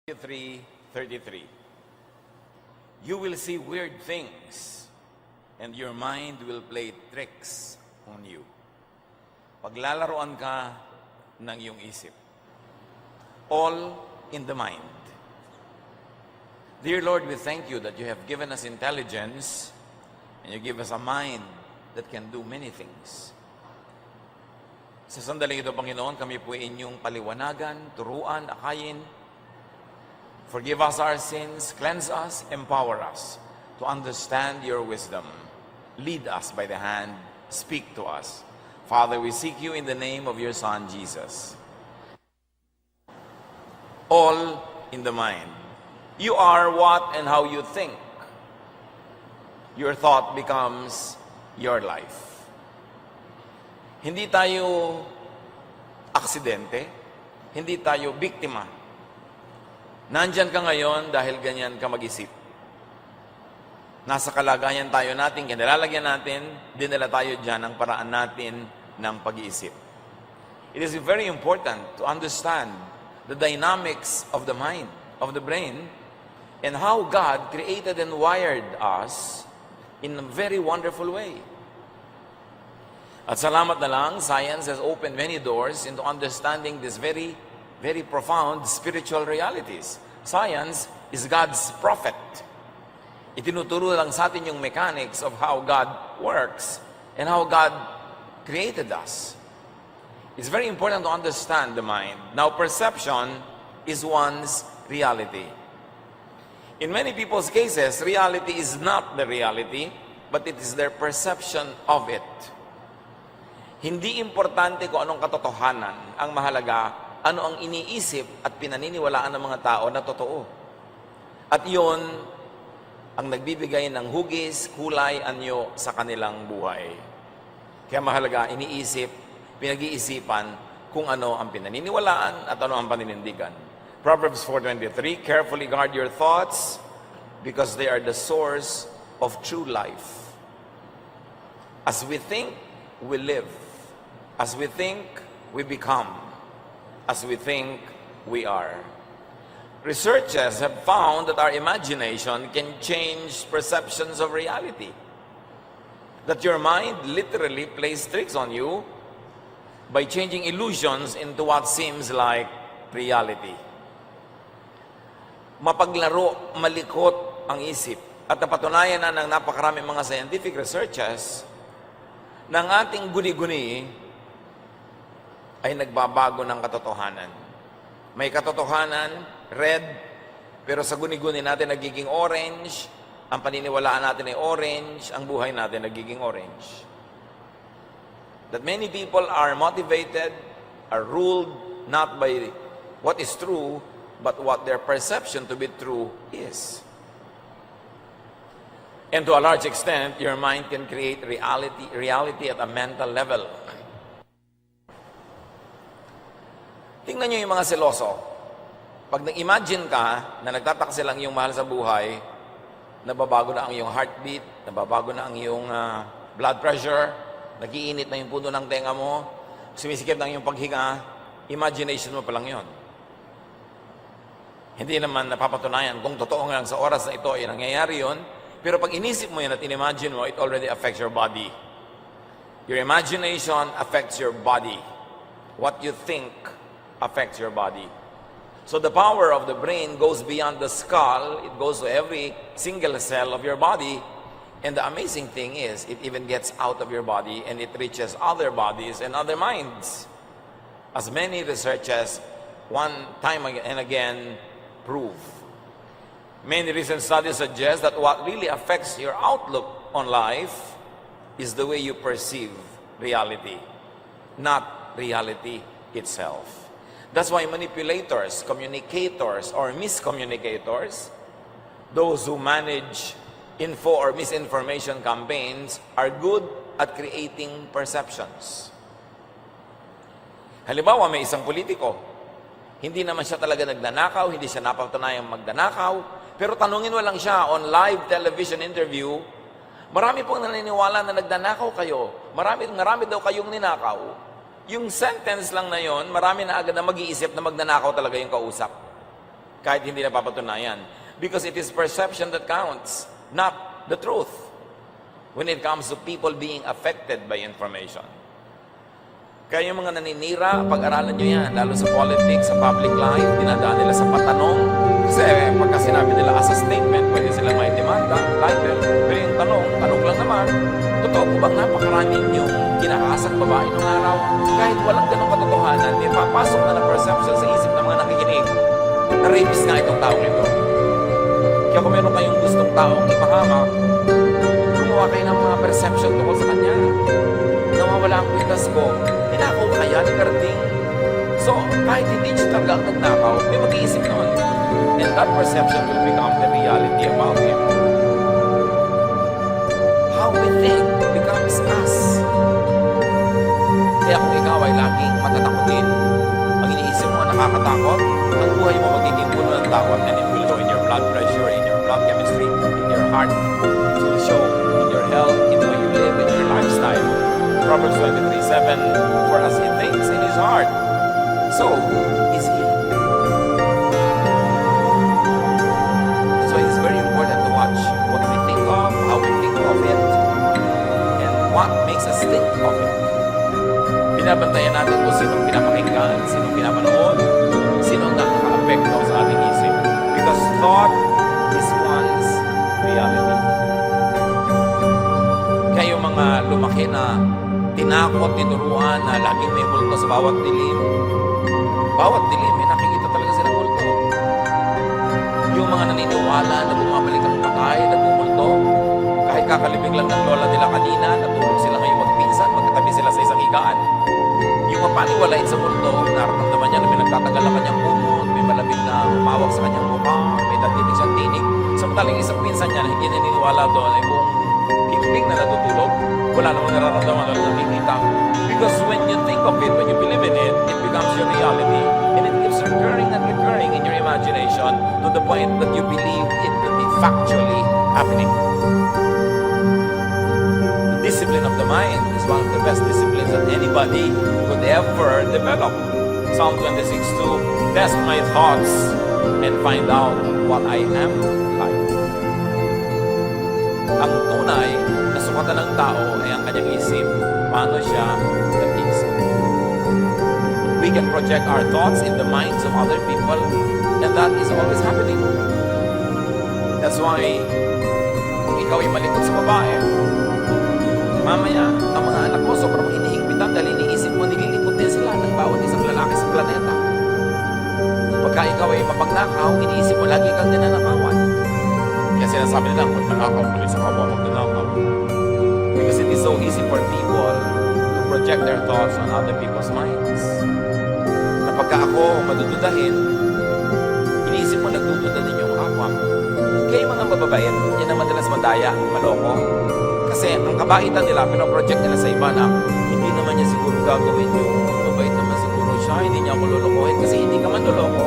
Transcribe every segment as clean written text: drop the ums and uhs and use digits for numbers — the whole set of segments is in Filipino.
3:33. You will see weird things, and your mind will play tricks on you. Paglalaroan ka ng iyong isip. All in the mind. Dear Lord, we thank you that you have given us intelligence, and you give us a mind that can do many things. Sa sandaling ito, Panginoon, kami po inyong paliwanagan, turuan, akayin. Forgive us our sins, cleanse us, empower us to understand your wisdom. Lead us by the hand, speak to us. Father, we seek you in the name of your Son, Jesus. All in the mind. You are what and how you think. Your thought becomes your life. Hindi tayo aksidente, hindi tayo biktima. Nandyan ka ngayon dahil ganyan ka mag-isip. Nasa kalagayan tayo natin, kinalalagyan natin, dinala tayo dyan ang paraan natin ng pag-iisip. It is very important to understand the dynamics of the mind, of the brain, and how God created and wired us in a very wonderful way. At salamat na lang, science has opened many doors into understanding this very profound spiritual realities. Science is God's prophet. Itinuturo lang sa atin yung mechanics of how God works and how God created us. It's very important to understand the mind. Now, perception is one's reality. In many people's cases, reality is not the reality, but it is their perception of it. Hindi importante kung anong katotohanan. Ang mahalaga, ano ang iniisip at pinaniniwalaan ng mga tao na totoo. At yun ang nagbibigay ng hugis, kulay, anyo sa kanilang buhay. Kaya mahalaga, iniisip, pinag-iisipan kung ano ang pinaniniwalaan at ano ang paninindigan. Proverbs 4:23, carefully guard your thoughts because they are the source of true life. As we think, we live. As we think, we become. As we think, we are. Researchers have found that our imagination can change perceptions of reality. That your mind literally plays tricks on you by changing illusions into what seems like reality. Mapaglaro, malikot ang isip. At napatunayan na ng napakaraming mga scientific researchers na ang ating guni-guni ay nagbabago ng katotohanan. May katotohanan, red, pero sa guni-guni natin nagiging orange, ang paniniwalaan natin ay orange, ang buhay natin nagiging orange. That many people are motivated, are ruled not by what is true, but what their perception to be true is. And to a large extent, your mind can create reality at a mental level. Tingnan nyo yung mga seloso. Pag nag-imagine ka na nagtataksil ang iyong mahal sa buhay, nababago na ang iyong heartbeat, nababago na ang iyong blood pressure, nagiinit na yung puno ng tenga mo, sumisikip na ang iyong paghinga, imagination mo pa lang yun. Hindi naman napapatunayan kung totoo nga lang sa oras na ito ay nangyayari yun, pero pag inisip mo yan at inimagine mo, it already affects your body. Your imagination affects your body. What you think affects your body. So the power of the brain goes beyond the skull. It goes to every single cell of your body. And the amazing thing is, it even gets out of your body and it reaches other bodies and other minds. As many researchers, one time and again, prove. Many recent studies suggest that what really affects your outlook on life is the way you perceive reality, not reality itself. That's why manipulators, communicators, or miscommunicators, those who manage info or misinformation campaigns, are good at creating perceptions. Halimbawa, may isang politiko, hindi naman siya talaga nagnanakaw, hindi siya napatunayang magnanakaw, pero tanungin mo lang siya on live television interview, marami pong naniniwala na nagnanakaw kayo, marami daw kayong ninakaw. Yung sentence lang na yon, marami na agad na mag-iisip na magnanakaw talaga yung kausap. kahit hindi napapatunayan. Because it is perception that counts, not the truth. When it comes to people being affected by information. Kaya yung mga naninira, pag-aralan nyo yan, lalo sa politics, sa public life, dinadaan nila sa patanong. Kasi pagka sinabi nila as a statement, pwede sila may demanda, libel. Pero yung tanong lang naman, totoo po bang napakaraming yung kinakasang babae nung araw? Kahit walang ganong katotohanan, di papasok na ng perception sa isip ng mga nakikinig. Na rapist nga itong taong ito. Kaya kung meron kayong gustong taong ipahamak, gumawa kayo ng mga perception tungkol sa kanya. Nawawala ang kwintas ko, ninakaw kaya ni Carding. So, kahit hindi siya talaga ang nagnakaw, may mag-iisip noon. And that perception will become the reality about him. How we think becomes us. Kaya kung ikaw ay laging matatakotin, ang iniisip mo nakakatakot, ang buhay mo magiging puno ng takot, and it will show in your blood pressure, in your blood chemistry, in your heart. It will show in your health, in the way you live, in your lifestyle. Proverbs 23:7, for as he thinks in his heart, so is he. That's why it's very important to watch what we think of, how we think of it, and what makes us think of it. Binabantayan natin kung sinong pinapakinggan, sinong pinapanood, sinong nakaka-apekto sa ating isip. Because thought is one's reality. Kaya yung mga lumaki na tinakot, tinuruan na laging may multo sa bawat dilim. Bawat dilim, may nakikita talaga silang multo. Yung mga naniniwala na bumabalik ang patay, nagmumulto. Kahit kakalibing lang ng lola nila kanina, natulog sila ngayong magpinsan, magkatabi sila sa isang higaan. Yung mapaniwalain sa multo, nararamdaman niya na may nagtatagal ang kanyang kumot, may malamig na umawak sa kanyang mukha, may tatinig siyang tinig. Samantalang isang pinsan niya na hindi naniniwala doon ay buong himping na natutulog, wala namang nararamdaman na nakikita. Because when you think of it, when you believe in it, it becomes your reality. And it keeps recurring and recurring in your imagination to the point that you believe it to be factually happening. The discipline of the mind is one of the best disciplines that anybody could ever develop. Psalm 26:2, test my thoughts and find out what I am like. Ang tunay na sukatan ng tao ay ang kanyang isip. Paano siya nag-isip? We can project our thoughts in the minds of other people, and that is always happening. That's why, kung ikaw ay malikot sa babae, mamaya, ang mga anak mo sobrang hinihigpitan dahil iniisip mo, nililikot din sila ng bawat isang lalaki sa planeta. Pagka ikaw ay mapagnakaw, iniisip mo, lagi kang ninanakawan. Kaya sinasabi nila, kung nanakaw, tuloy sa kawa, magnanakaw. Because it is so easy for people to project their thoughts on other people's minds. Na pagka ako madududahin, iniisip mo, nagdududa din yung kapwa mo. Kaya yung mga mababait, yan ang madalas madaya, maloko. Kasi ang kabaitan nila, pinoproject nila sa iba na hindi naman niya siguro gagawin yung mabait naman siguro siya, hindi niya ako lulukohin. Kasi hindi ka man luloko,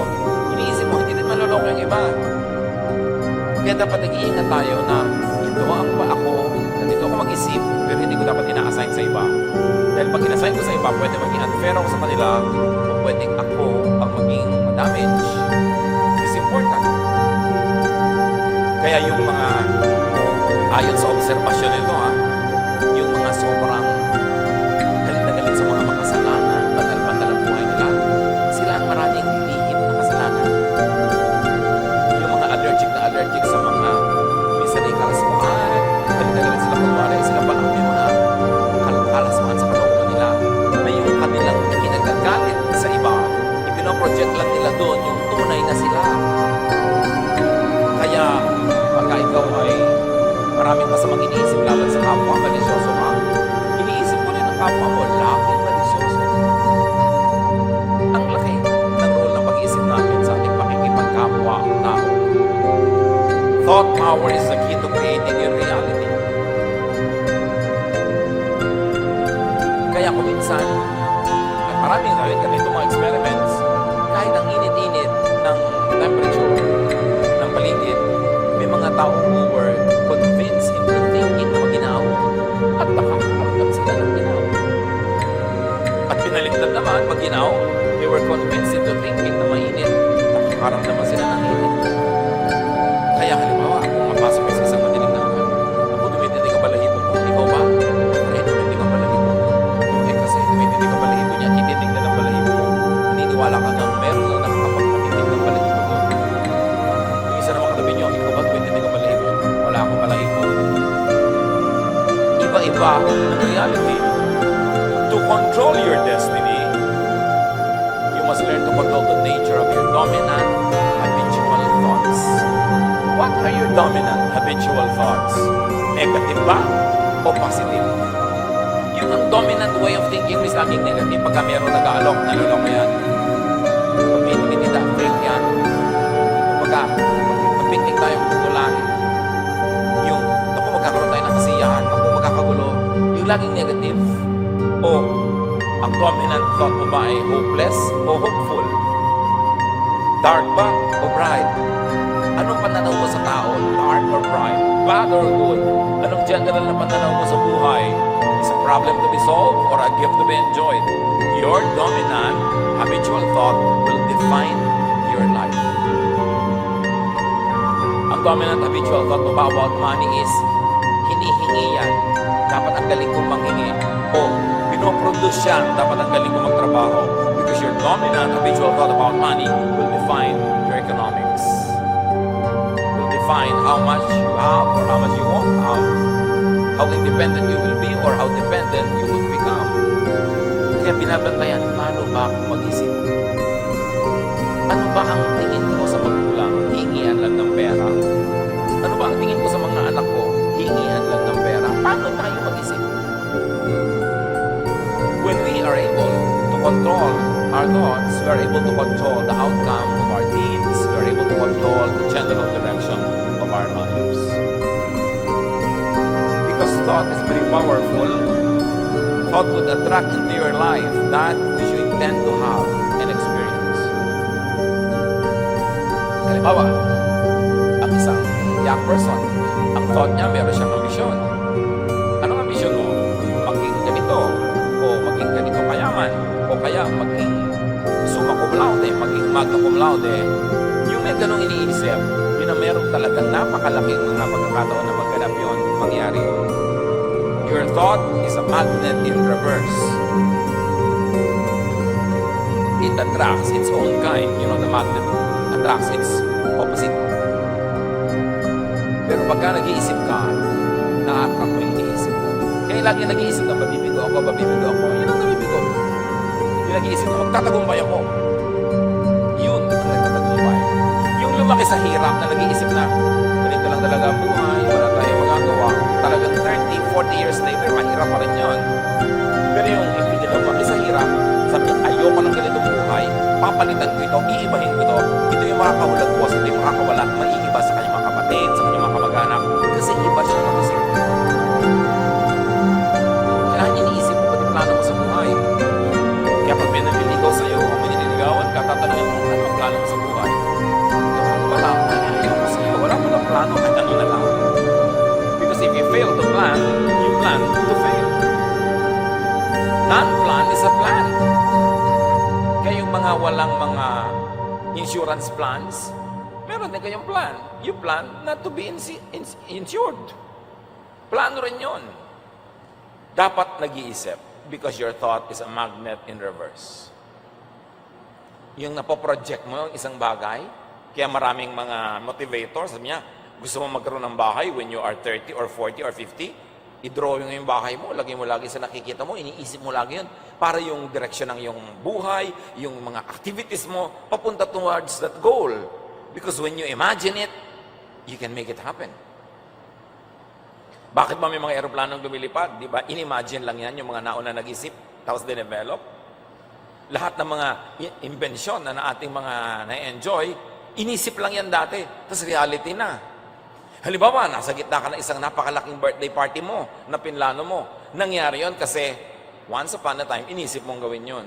iniisip mo, hindi din maluloko yung iba. Kaya dapat nag-iingat tayo na ito ang pa ako, nandito ako mag-isip, pero hindi ko dapat ina-assign sa iba. Dahil pag ina-assign ko sa iba, pwede maging unfair ako sa kanila, o pwedeng ako ang maging damage. It's important. Kaya yung mga, ayon sa obserbasyon nito, yung mga sobrang galit na galit sa mga makasalanan, banal-banal ang buhay nila, sila ang maraming lihim na kasalanan. Yung mga allergic sa mga minsan ay kalasmuan, galit na galit sila kunwari, sila pa lang may mga kalasmuan sa kalooban nila, na yung kanilang kinagagalit sa iba, ipinoproject lang nila doon yung tunay na sila. Kaya, pagka ikaw ay maraming masamang iniisip laban sa kapwa, malisyoso ka, iniisip mo rin ang kapwa mo, laging malisyoso. Ang laki ng role ng pag-iisip natin sa ating pakikipagkapwa tao. Thought power is the key to creating your reality. Kaya kung minsan, at maraming gawin ganito mga experiments, kahit ang init-init ng temperature ng paligid, may mga tao who were convinced into thinking na maginaw at nakakaramdam sila ng ginaw. At pinaliktad naman, maginaw, they were convinced into thinking na mainit, nakakaramdaman sila ng ka ng reality. To control your destiny, you must learn to control the nature of your dominant habitual thoughts. What are your dominant habitual thoughts? Negative ba o positive? Yung ang dominant way of thinking is laging negative. Pagka meron nag-aalok, naloloko yan. Pag may tumitida, fake yan. Pagka mag-picnic tayo, tutulan. Yung, ako magkakaroon tayo ng kasiyahan, ako magkakagulo. Yung laging negative. O, ang dominant thought mo ba ay hopeless o hopeful? Dark ba o bright? Anong pananaw mo sa tao? Dark or bright? Bad or good? Anong general na pananaw mo sa buhay? Is a problem to be solved or a gift to be enjoyed? Your dominant habitual thought will define your life. Ang dominant habitual thought mo ba about money is hinihingi yan. Dapat ang galing kong manghingi. O pinoproduce yan. Dapat ang galing kong magtrabaho. Because your dominant habitual thought about money will define your economics. Will define how much you have or how much you won't have. How independent you will be or how dependent you will become. Kaya binabantayan, paano ba ako mag-isip? Ano ba ang tingin ko sa magulang? Hingian lang ng pera. Ano ba ang tingin ko sa mga anak ko? Hingian lang ng pera. Paano tayo mag-isip? When we are able to control our thoughts, we are able to control the outcome of our deeds. We are able to control the general direction of our lives. Because thought is very powerful, thought would attract into your life that which you intend to have and experience. Halimbawa, ang isang young person, ang thought niya, meron siyang ambisyon. Anong ambisyon mo? Maging ganito, o maging ganito kayaman, o kaya maging summa cum laude, maging magna cum laude. Yung may ganong iniisip, yun ang meron talagang napakalaking mga pagkakataon na magganap yun, mangyari. Your thought is a magnet in reverse. It attracts its own kind. You know, the magnet attracts its opposite. Pero pagka nag-iisip ka, na-attract mo yung iniisip mo. Kaya lagi nag-iisip na babibigo ako. Yun ang nabibigo. Yung nag-iisip na magtatagumpay ako. Yun ang nagtatagumpay. Yung lumaki sa hirap na nag-iisip na ganito lang talaga ang buhay, wala tayo magagawa. Talagang 30, 40 years later, mahirap pa rin yun. Pero yung hindi lumaki sa hirap, sabi, ayoko ng ganitong buhay, papalitan ko ito, iibahin ko ito. Ito yung makakahulag po, ito yung makakawala, maiiba sa kanyang mga kapatid, sa kanyang mga kamag-anak, kasi iba siya mag-isip. Kailangan iniisip mo pati plano mo sa buhay. Kaya pag may naliligaw sa'yo, o may nililigawan ka, tatanungin mo, ano ang plano mo sa buhay? Wala mo sa'yo, wala mo ng plano, kahit ano na lang. Because if you fail to plan, you plan to fail. Non-plan is a plan. Kaya yung mga walang mga insurance plans, meron din kayong plan. You plan not to be insured. Plano rin yun. Dapat nag-iisip because your thought is a magnet in reverse. Yung napoproject mo yung isang bagay, kaya maraming mga motivators, sabi niya, gusto mo magkaroon ng bahay when you are 30 or 40 or 50, i-drawing mo yung bahay mo, lagay mo lagi sa nakikita mo, iniisip mo lagi yun, para yung direction ng iyong buhay, yung mga activities mo, papunta towards that goal. Because when you imagine it, you can make it happen. Bakit ba may mga aeroplanong lumilipad? Di ba? In-imagine lang yan, yung mga nauna nag-isip, tapos dinevelop. Lahat ng mga invention na ating mga na-enjoy, inisip lang yan dati, tapos reality na. Halimbawa, nasa gitna ka ng isang napakalaking birthday party mo, na pinlano mo. Nangyari yon kasi once upon a time, inisip mong gawin yon.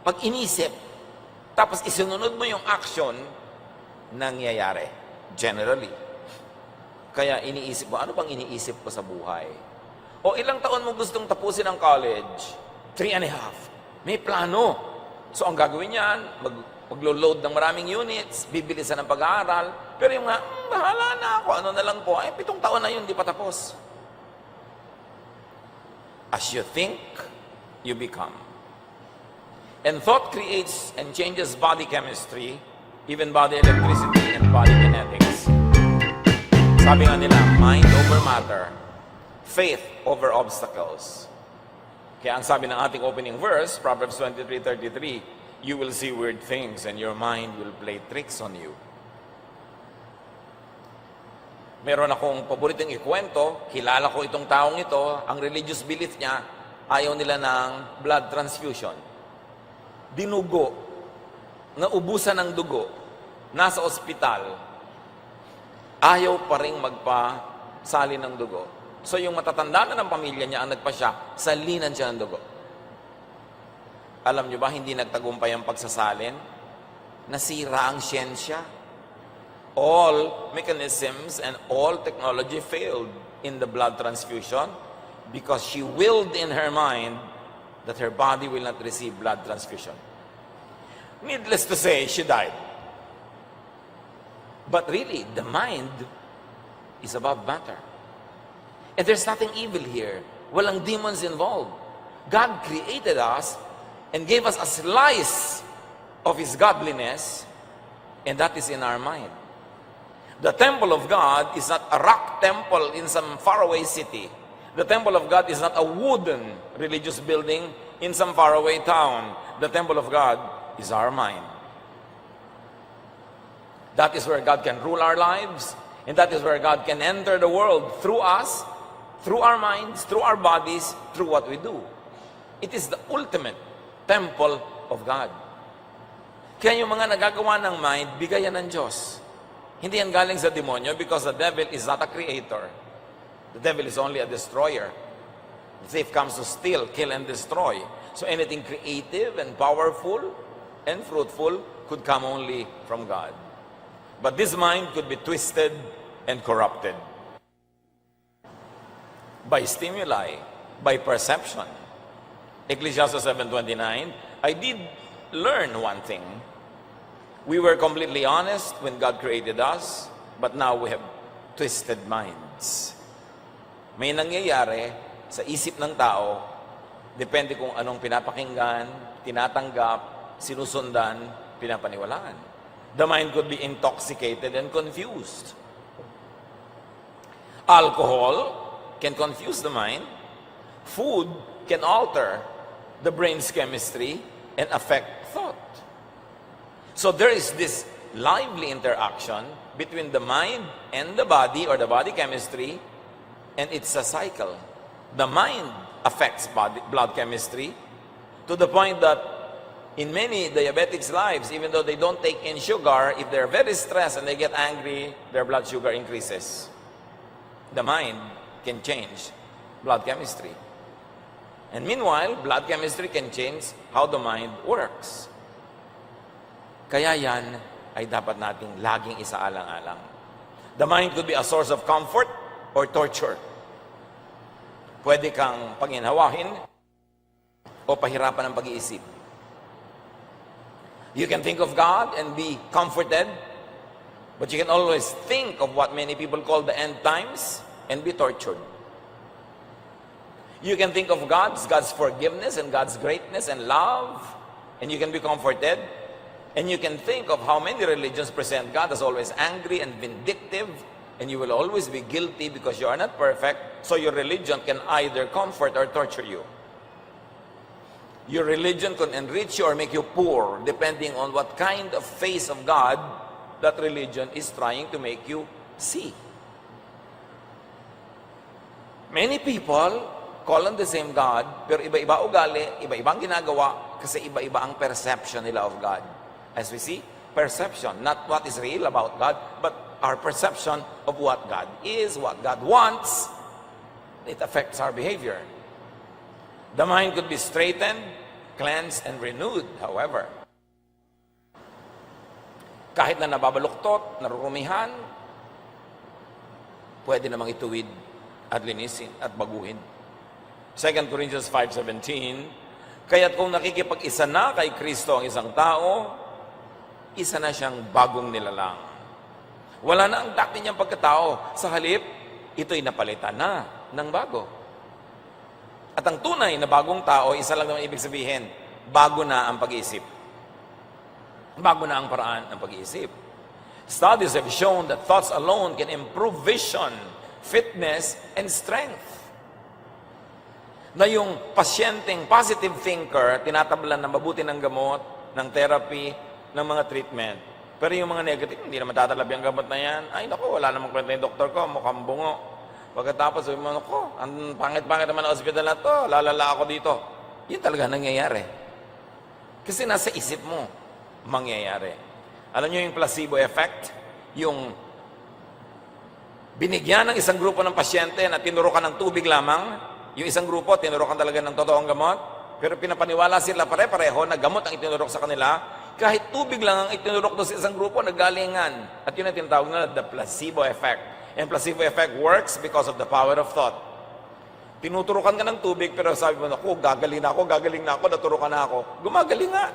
Pag inisip, tapos isunod mo yung action, nangyayari. Generally. Kaya iniisip mo, ano bang iniisip ko sa buhay? O ilang taon mo gustong tapusin ang college? 3.5. May plano. So ang gagawin niyan, maglo-load ng maraming units, bibilisan ng pag-aaral, pero yung nga, bahala na ako, ano na lang po, 7 taon na yun, di pa tapos. As you think, you become. And thought creates and changes body chemistry, even body electricity and body kinetics. Sabi nga nila, mind over matter. faith over obstacles. Kaya ang sabi ng ating opening verse, Proverbs 23:33, you will see weird things and your mind will play tricks on you. Meron akong paboritong ikwento, kilala ko itong taong ito, ang religious belief niya, ayaw nila ng blood transfusion. Dinugo, naubusan ng dugo, nasa ospital, ayaw pa rin magpasali ng dugo. So yung matatanda na ng pamilya niya ang nagpasya, salinan siya ng dugo. Alam niyo ba, hindi nagtagumpay ang pagsasalin? Nasira ang siyensya. All mechanisms and all technology failed in the blood transfusion because she willed in her mind that her body will not receive blood transfusion. Needless to say, she died. But really, the mind is above matter. And there's nothing evil here. Walang demons involved. God created us and gave us a slice of His godliness, and that is in our mind. The temple of God is not a rock temple in some faraway city. The temple of God is not a wooden religious building in some faraway town. The temple of God is our mind. That is where God can rule our lives, and that is where God can enter the world through us, through our minds, through our bodies, through what we do. It is the ultimate temple of God. Kaya yung mga nagagawa ng mind, bigayan ng Diyos. Hindi yan galing sa demonyo because the devil is not a creator. The devil is only a destroyer. The thief comes to steal, kill, and destroy. So anything creative and powerful and fruitful could come only from God. But this mind could be twisted and corrupted by stimuli, by perception. Ecclesiastes 7:29, I did learn one thing. We were completely honest when God created us, but now we have twisted minds. May nangyayari sa isip ng tao, depende kung anong pinapakinggan, tinatanggap, sinusundan, pinapaniwalaan. The mind could be intoxicated and confused. Alcohol can confuse the mind. Food can alter the brain's chemistry and affect thought. So there is this lively interaction between the mind and the body or the body chemistry, and it's a cycle. The mind affects blood chemistry to the point that in many diabetics' lives, even though they don't take in sugar, if they're very stressed and they get angry, their blood sugar increases. The mind can change blood chemistry. And meanwhile, blood chemistry can change how the mind works. Kaya yan ay dapat nating laging isaalang-alang. The mind could be a source of comfort or torture. Pwede kang panginawahin o pahirapan ng pag-iisip. You can think of God and be comforted, but you can always think of what many people call the end times and be tortured. You can think of God's forgiveness and God's greatness and love, and you can be comforted. And you can think of how many religions present God as always angry and vindictive, and you will always be guilty because you are not perfect, so your religion can either comfort or torture you. Your religion can enrich you or make you poor, depending on what kind of face of God that religion is trying to make you see. Many people call on the same God, pero iba-iba ugali, iba-ibang ginagawa, kasi iba-iba ang perception nila of God. As we see, perception, not what is real about God, but our perception of what God is, what God wants, it affects our behavior. The mind could be straightened, cleansed, and renewed, however. Kahit na nababaluktot, narurumihan, pwede namang ituwid at linisin at baguhin. 2 Corinthians 5:17, kaya't kung nakikipag-isa na kay Kristo ang isang tao, isa na siyang bagong nilalang. Wala na ang dati niyang pagkatao. Sa halip, ito'y napalitan na ng bago. At ang tunay na bagong tao, isa lang naman ibig sabihin, bago na ang pag-iisip. Bago na ang paraan ng pag-iisip. Studies have shown that thoughts alone can improve vision, fitness, and strength. Na yung pasyenteng positive thinker, tinatablan ng mabuti ng gamot, ng therapy, ng mga treatment. Pero yung mga negative, hindi naman tatalabi ang gamot na yan. Ay, naku, wala namang kwenta yung doktor ko, mukhang bungo. Pagkatapos, sabi mo, naku, ang pangit-pangit naman ang hospital na to, lalala ako dito. Yun talaga nangyayari. Kasi nasa isip mo, mangyayari. Alam nyo yung placebo effect? Yung binigyan ng isang grupo ng pasyente na tinurukan ng tubig lamang, yung isang grupo, tinurukan talaga ng totoong gamot, pero pinapaniwala sila pare-pareho na gamot ang itinurok sa kanila, kahit tubig lang ang itinurok doon sa isang grupo, nagalingan. At yun ang tinatawag na the placebo effect. And placebo effect works because of the power of thought. Tinuturukan ka ng tubig, pero sabi mo, naku, gagaling na ako, naturukan na ako. Gumagaling nga.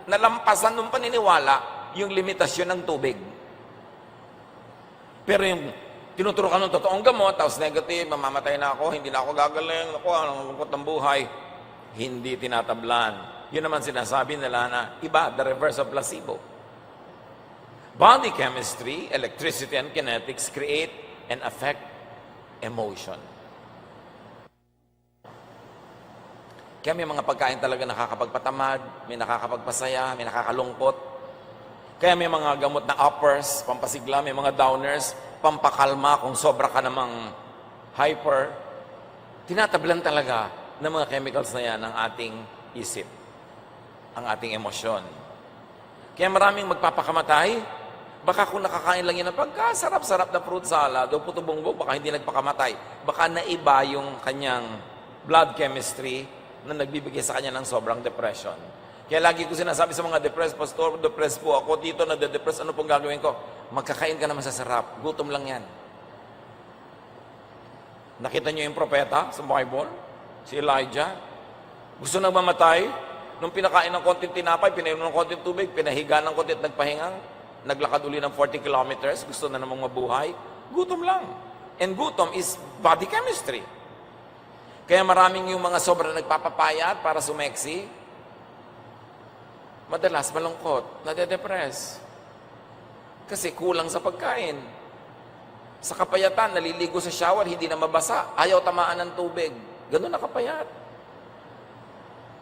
Nalampasan ng paniniwala yung limitasyon ng tubig. Pero yung tinuturukan ng totoong gamot, tapos negative, mamamatay na ako, hindi na ako gagaling, ako, ang lungkot ng buhay, hindi tinatablan. Yun naman sinasabi nila na iba, the reverse of placebo. Body chemistry, electricity, and kinetics create and affect emotion. Kaya may mga pagkain talaga nakakapagpatamad, may nakakapagpasaya, may nakakalungkot. Kaya may mga gamot na uppers, pampasigla, may mga downers, pampakalma kung sobra ka namang hyper. Tinatablan talaga ng mga chemicals na yan ang ating isip, ang ating emosyon. Kaya maraming magpapakamatay, baka kung nakakain lang yun ng pagkasarap-sarap na fruit salad o puto bongbong, baka hindi nagpakamatay. Baka naiba yung kanyang blood chemistry na nagbibigay sa kanya ng sobrang depression. Kaya lagi ko sinasabi sa mga depressed, Pastor, depressed po ako dito, nade-depress, ano pong gagawin ko? Magkakain ka naman sa sarap, gutom lang yan. Nakita niyo yung propeta sa Bible? Si Elijah? Gusto nang mamatay? Nung pinakain ng konting tinapay, pinainom ng konting tubig, pinahiga ng konting at nagpahingang, naglakad uli ng 40 kilometers, gusto na namang mabuhay, gutom lang. And gutom is body chemistry. Kaya maraming yung mga sobrang nagpapapayat para sumeksi, madalas malungkot, nade-depress. Kasi kulang sa pagkain. Sa kapayatan, naliligo sa shower, hindi na mabasa, ayaw tamaan ng tubig. Ganun nakapayat.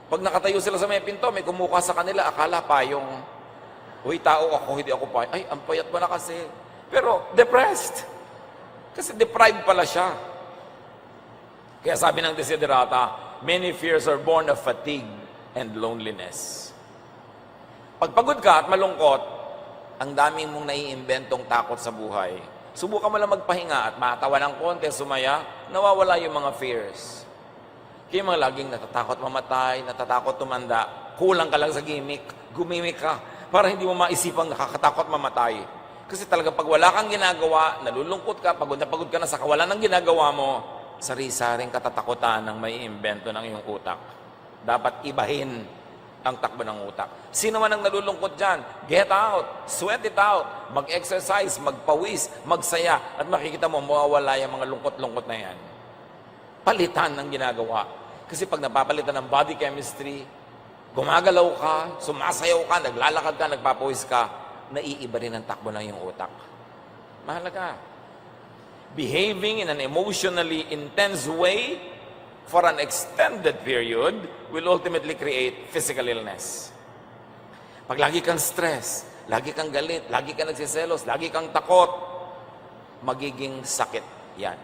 Pag nakatayo sila sa may pinto, may kumuha sa kanila, akala pa yung, uy, tao ako, hindi ako payat. Ay, ang payat ba na kasi? Pero, depressed. Kasi deprived pala siya. Kaya sabi ng Desiderata, many fears are born of fatigue and loneliness. Pag pagod ka at malungkot, ang dami mong naiimbentong takot sa buhay. Subukan mo lang magpahinga at matawa ng konti, sumaya, nawawala yung mga fears. Kaya mga laging natatakot mamatay, natatakot tumanda, kulang ka lang sa gimmick, gumimik ka, para hindi mo maisipang nakakatakot mamatay. Kasi talaga pag wala kang ginagawa, nalulungkot ka, pagod ka na sa kawalan ng ginagawa mo, sari-saring katatakutan ng may imbento ng iyong utak. Dapat ibahin ang takbo ng utak. Sino man ang nalulungkot dyan, get out, sweat it out, mag-exercise, magpawis, magsaya, at makikita mo, mawawala yung mga lungkot-lungkot na yan. Palitan ng ginagawa. Kasi pag napapalitan ng body chemistry, gumagalaw ka, sumasayaw ka, naglalakad ka, nagpapawis ka, naiiba rin ang takbo ng iyong utak. Mahalaga. Behaving in an emotionally intense way for an extended period will ultimately create physical illness. Pag lagi kang stress, lagi kang galit, lagi kang nagsiselos, lagi kang takot, magiging sakit yan.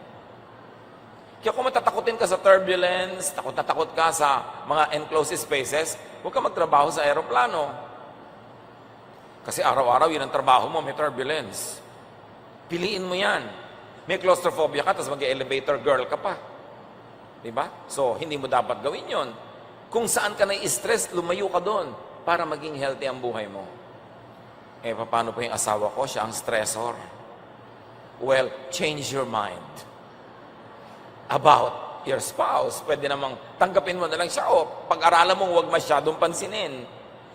Kaya kung matatakotin ka sa turbulence, takot ka sa mga enclosed spaces, huwag ka magtrabaho sa aeroplano. Kasi araw-araw yun ang trabaho mo, may turbulence. Piliin mo yan. May claustrophobia ka, tapos mag-elevator girl ka pa. Diba? So, hindi mo dapat gawin yon. Kung saan ka na-stress, lumayo ka doon para maging healthy ang buhay mo. Eh, paano po yung asawa ko? Siya ang stressor. Well, change your mind about your spouse. Pwede namang tanggapin mo na lang siya o pag-aralan mo, huwag masyadong pansinin.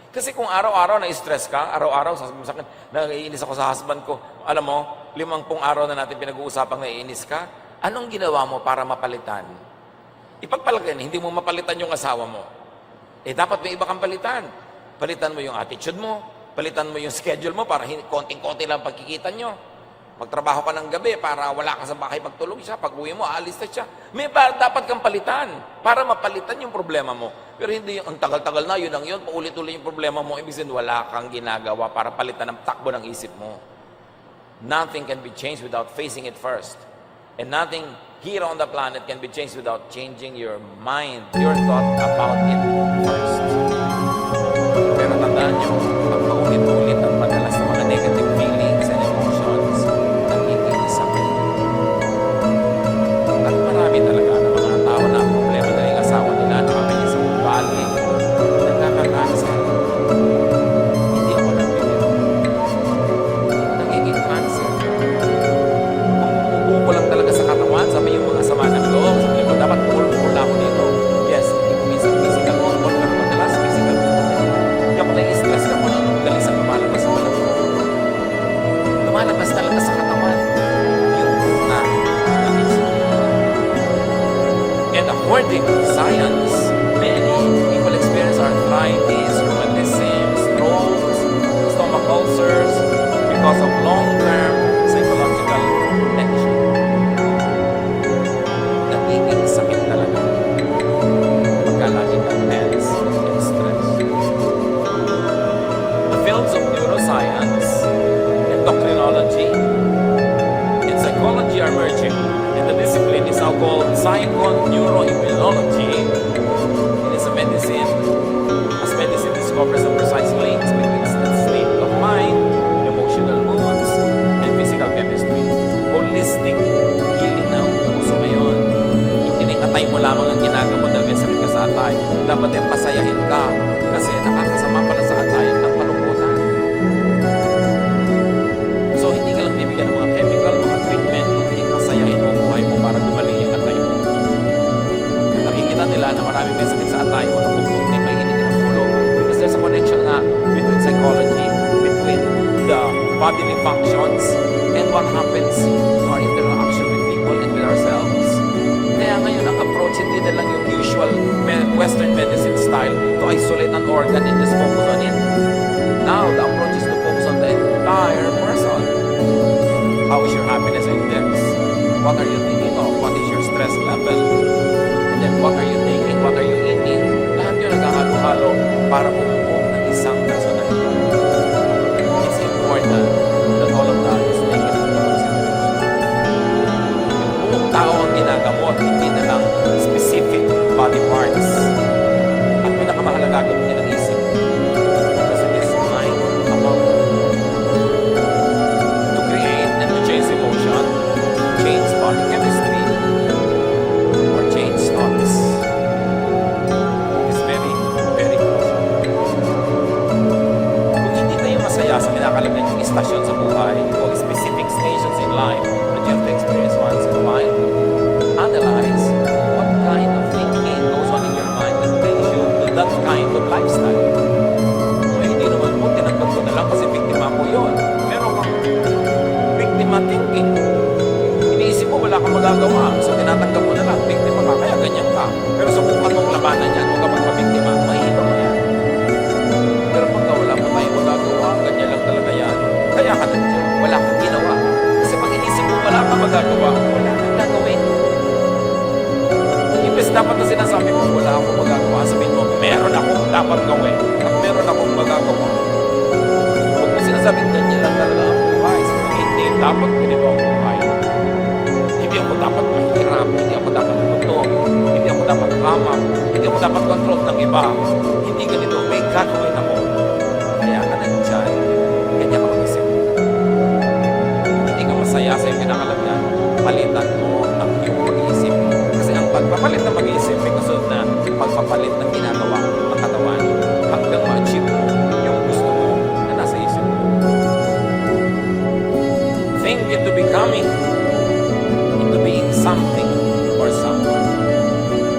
Kasi kung araw-araw na-stress ka, araw-araw, sasabihin mo sa akin, naiinis ako sa husband ko. Alam mo, 50 araw na natin pinag-uusapang naiinis ka, anong ginawa mo para mapalitan? Ipagpalagay na, hindi mo mapalitan yung asawa mo. Eh, dapat may iba kang palitan. Palitan mo yung attitude mo, palitan mo yung schedule mo para konting-konti lang pagkikita nyo. Magtrabaho ka ng gabi para wala ka sa bahay pagtulog siya. Pag uwi mo, aalis na siya. Dapat kang palitan para mapalitan yung problema mo. Pero hindi yung ang tagal-tagal na, yun ang yun, paulit-ulit yung problema mo. Ibig sabihin, wala kang ginagawa para palitan ang takbo ng isip mo. Nothing can be changed without facing it first. And nothing here on the planet can be changed without changing your mind, your thought about it first. Pero tandaan nyo, pag paulit-ulit ang madalas na mga negative feelings and emotions, nagiging sakit. At marami talaga ng mga tao na ang problema na yung asawa nila, nakakanya sa ugali, nagkakakansa. Hindi ako nagbibiro. Nagiging cancer. Kung bumubuko lang talaga sa katawan, sabi yung mga sama ng loob, sabi ko, dapat pukul-pukul ako dito. Yes, hindi ko minsan physical control, pero madalas physical control. Kapag nai-stress ka mo lang, galing sa lumalabas sa balat mo. Lumalabas talaga sa katawan. Yung una ng isip. And according to science, many people experience arthritis, rheumatism, strokes, stomach ulcers because of long-term psychological tension. Nagiging sakit talaga pagka lagi kang tense and stressed. The fields of neuroscience, endocrinology, and psychology are merging, and the discipline is now called psychoneuroimmunology. It is a medicine, as medicine discovers the precise links between the state of mind, emotional moods, and physical chemistry. Holistic healing na ang uso ngayon. Hindi na atay mo lamang ang ginagawa dahil may sakit ka sa atay. Dapat yung pasayahin ka kasi nakakasama pala sa atay ang malungkutan. So, hindi ka lang bibigyan ng mga chemical, mga treatment, hindi pasayahin mo ang buhay mo para gumaling yung atay mo. Nakikita nila na marami may sakit sa atay mo, nakukunti, may hindi ng ulo. Because there's a connection nga between psychology, between the bodily functions, and what happens to our interaction with people and with ourselves. Kaya ngayon, ang approach hindi na lang yung usual Western medicine style to isolate an organ and just focus on it. Now, the approach is to focus on the entire person. How is your happiness index? What are you thinking of? What is your stress level? And then, what are you thinking? What are you eating? Lahat yun nagkahalo-halo para bumuo ng isang personalidad. It's important that all of that is taken into consideration. Yung buong tao ang ginagamot, hindi na lang specific body parts. At pinakamahalaga gamitin ng isip. Because it is mind among to create and to change emotion, change body chemistry, or change thoughts. It's very, very crucial. Kung hindi tayo masaya sa kinakalagay yung istasyon sa buhay o specific stations in life that you have to experience once in a while, analyze what kind of thinking goes on in your mind that brings you to that kind of lifestyle. So, hindi naman po, tinanggap ko na lang kasi biktima ko yun. Meron kang biktima thinking. Iniisip mo, wala kang magagawa. So, tinatanggap mo na lang, biktima ka, kaya ganyan ka. Pero subukan mong labanan yan, huwag ka magpabiktima, mahihiba mo yan. Pero pagka wala mo tayong magagawa, ganyan lang talaga yan. Kaya ka nandiyan, wala kang ginawa. Kasi pag inisip mo, wala kang magagawa, wala kang gagawin. Imbes dapat na sinasabi mo, wala akong magagawa, sabihin mo, meron akong dapat gawin at meron akong magagawa. Huwag mo sinasabi, ganyan lang talaga ang buhay. Sabi mo, hindi, dapat ganito ang buhay. Hindi ako dapat mahirap, hindi ako dapat luto, hindi ako dapat hamak, hindi ako dapat control ng iba. Hindi ganito, may gagawin ako. Kaya ka nandiyan, ganyan ka mag-isip. Hindi ka masaya sa iyong kinakalagyan, palitan mo ang iyong mag-iisip. Kasi ang pagpapalit ng mag-iisip may kasunod na pagpapalit ng ginagawa ng katawan hanggang ma-achieve mo yung gusto mo na nasa isip mo. Think into becoming, into being something or someone.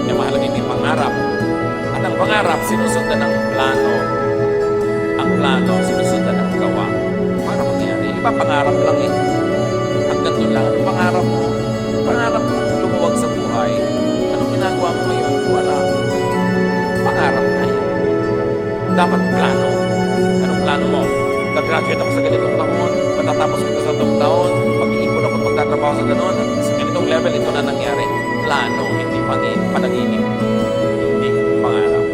Kaya mahalaga yung pangarap. At ang pangarap, sinusundan ng plano. Ang plano, sinusundan ng gawa. Para mangyari. Iba pangarap lang eh. Hanggang doon lang. Ang pangarap mo, lumuwag sa buhay. Anong ginagawa mo ngayon? Wala. Pangarap na yun. Dapat plano. Anong plano mo? Gagraduate ako sa ganitong taon, matatapos ko sa itong taon, ako sa ganun. Sa ganitong level, ito na nangyari. Plano, hindi panaginip. Hindi pangarap.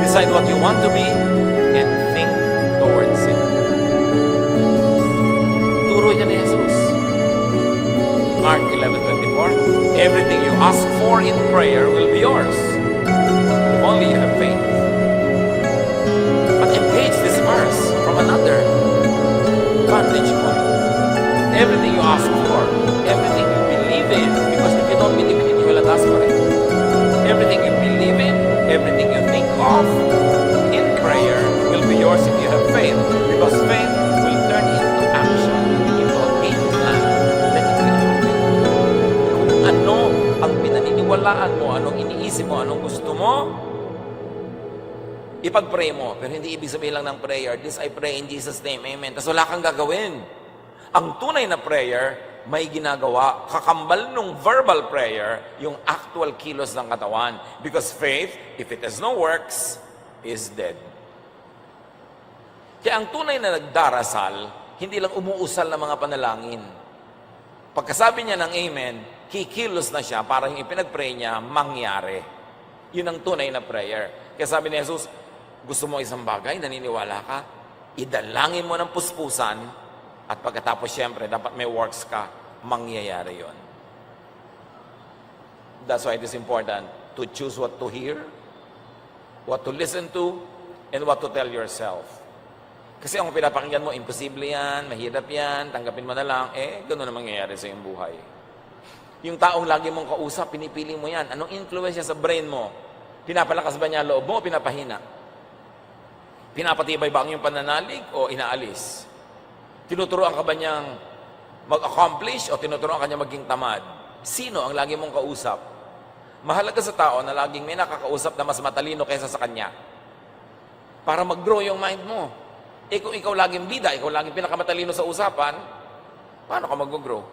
Decide what you want to be and think towards it. Turo niya ni Jesus. Mark 11:24, everything you ask for in prayer will be yours. If only you have faith. But engage this verse from another vantage point. Everything you ask for, everything you believe in, because if you don't believe in it, you will not ask for it. Everything you believe in, everything you think of in prayer will be yours if you have faith, because faith will turn into action, into a game plan, then it will happen. Kung ano ang pinaniniwalaan mo, anong iniisip mo, anong gusto mo, ipag-pray mo. Pero hindi ibig sabihin lang ng prayer, this I pray in Jesus' name, amen. Tapos wala kang gagawin. Ang tunay na prayer, may ginagawa. Kakambal nung verbal prayer, yung actual kilos ng katawan. Because faith, if it has no works, is dead. Kaya ang tunay na nagdarasal, hindi lang umuusal ng mga panalangin. Pagkasabi niya ng amen, kikilos na siya para yung ipinag-pray niya mangyari. Yun ang tunay na prayer. Kaya sabi ni Jesus, gusto mo isang bagay, naniniwala ka, idalangin mo ng puspusan, at pagkatapos siyempre, dapat may works ka, mangyayari yon. That's why it is important to choose what to hear, what to listen to, and what to tell yourself. Kasi ang pinapakinggan mo, imposible yan, mahirap yan, tanggapin mo na lang, gano'n na mangyayari sa iyong buhay. Yung taong lagi mong kausap, pinipili mo yan. Anong influence sa brain mo? Pinapalakas ba niya loob mo o pinapahina? Pinapatibay ba ang iyong pananalig o inaalis? Tinuturoan ka ba niyang mag-accomplish o tinuturoan ka niya maging tamad? Sino ang lagi mong kausap? Mahalaga sa tao na laging may nakakausap na mas matalino kaysa sa kanya. Para mag-grow yung mind mo. Kung ikaw laging bida, ikaw laging pinakamatalino sa usapan, paano ka mag-grow?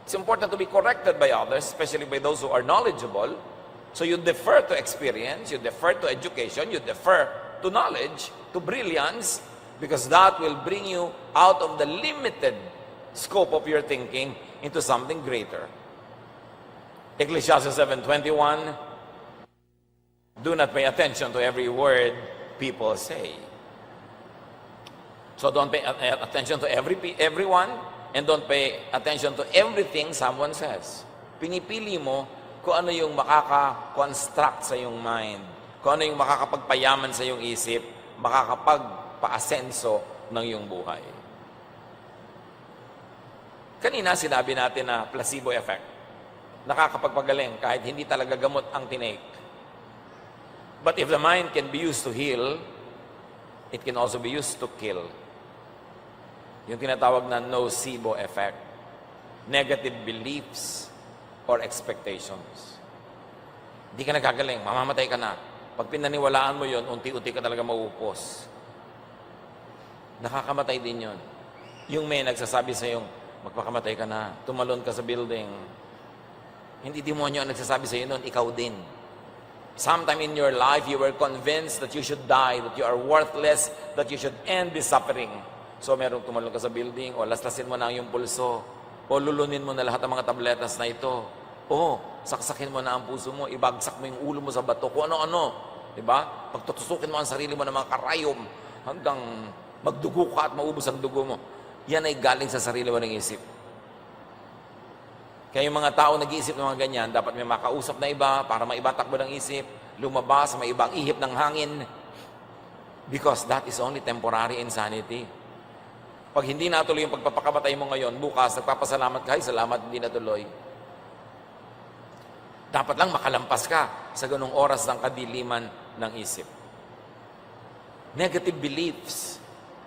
It's important to be corrected by others, especially by those who are knowledgeable. So you defer to experience, you defer to education, you defer to knowledge, to brilliance, because that will bring you out of the limited scope of your thinking into something greater. Ecclesiastes 7:21, do not pay attention to every word people say. So don't pay attention to everyone, and don't pay attention to everything someone says. Pinipili mo kung ano yung makaka-construct sa iyong mind, kung ano yung makakapagpayaman sa iyong isip, makakapagpa-asenso ng iyong buhay. Kanina sinabi natin na placebo effect. Nakakapagpagaling kahit hindi talaga gamot ang tinake. But if the mind can be used to heal, it can also be used to kill. Yung tinatawag na nocebo effect. Negative beliefs or expectations. Hindi ka nagagaling, mamamatay ka na. Pag pinaniwalaan mo yon, unti-unti ka talaga maupos. Nakakamatay din yon. Yung may nagsasabi sa yung, magpakamatay ka na, tumalon ka sa building. Hindi demonyo ang nagsasabi sa iyo noon, ikaw din. Sometime in your life, you were convinced that you should die, that you are worthless, that you should end this suffering. So, merong tumalon ka sa building, o laslasin mo na yung pulso, o lulunin mo na lahat ng mga tabletas na ito, o saksakin mo na ang puso mo, ibagsak mo yung ulo mo sa bato, kung ano-ano. Diba? Pagtutusukin mo ang sarili mo ng mga karayom, hanggang magdugo ka at maubos ang dugo mo. Yan ay galing sa sarili mo ng isip. Kaya yung mga tao nag-iisip ng mga ganyan, dapat may makausap na iba para maibatakbo ng isip, lumabas, may ibang ihip ng hangin. Because that is only temporary insanity. Pag hindi natuloy yung pagpapakamatay mo ngayon, bukas, nagpapasalamat ka, salamat, hindi natuloy. Dapat lang makalampas ka sa ganung oras ng kadiliman ng isip. Negative beliefs,